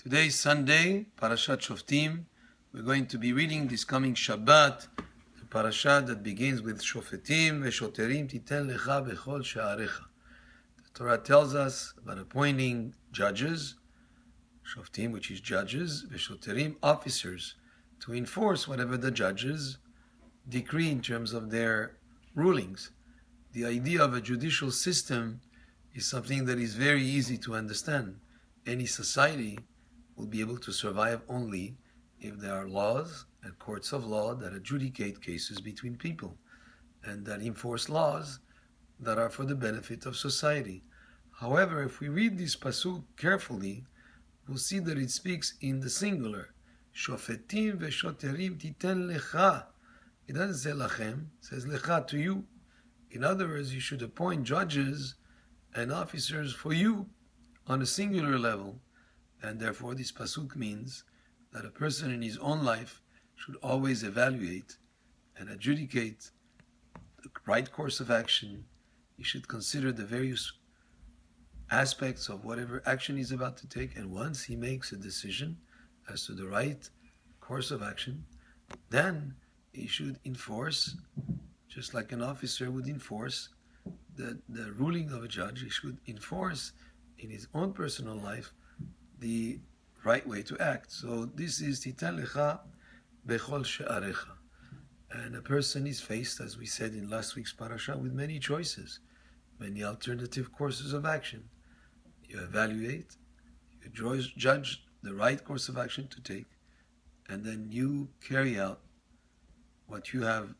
Today is Sunday, Parashat Shoftim. We're going to be reading this coming Shabbat, the parashat that begins with Shoftim veShoterim titen lecha bechol she'arecha. The Torah tells us about appointing judges, Shoftim, which is judges, veShoterim, officers, to enforce whatever the judges decree in terms of their rulings. The idea of a judicial system is something that is very easy to understand. Any society will be able to survive only if there are laws and courts of law that adjudicate cases between people and that enforce laws that are for the benefit of society. However, if we read this pasuk carefully, we'll see that it speaks in the singular. Shofetim veShoterim titen lecha. It doesn't say lachem, it says lecha, to you. In other words, you should appoint judges and officers for you on a singular level. And therefore, this pasuk means that a person in his own life should always evaluate and adjudicate the right course of action. He should consider the various aspects of whatever action he's about to take. And once he makes a decision as to the right course of action, then he should enforce, just like an officer would enforce the ruling of a judge. He should enforce in his own personal life the right way to act. So this is Titan Lecha Bechol She'arecha. And a person is faced, as we said in last week's parasha, with many choices, many alternative courses of action. You evaluate, you judge the right course of action to take, and then you carry out what you have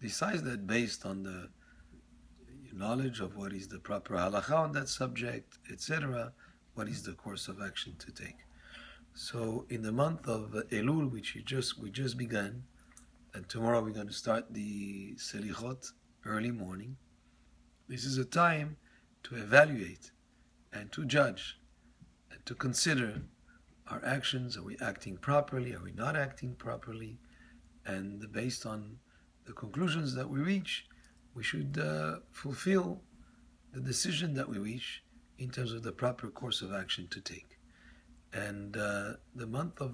decided based on the knowledge of what is the proper halacha on that subject, etc., what is the course of action to take. So in the month of Elul, which we just began, and tomorrow we're going to start the Selichot early morning, this is a time to evaluate and to judge and to consider our actions. Are we acting properly? Are we not acting properly? And based on the conclusions that we reach, we should fulfill the decision that we reach in terms of the proper course of action to take. And the month of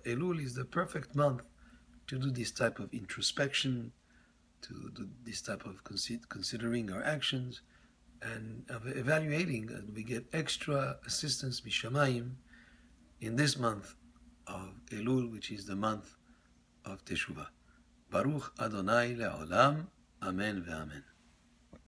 Elul is the perfect month to do this type of introspection, to do this type of considering our actions and of evaluating, and we get extra assistance Mishamayim in this month of Elul, which is the month of Teshuvah. Baruch Adonai Le'olam. Amen ve'amen.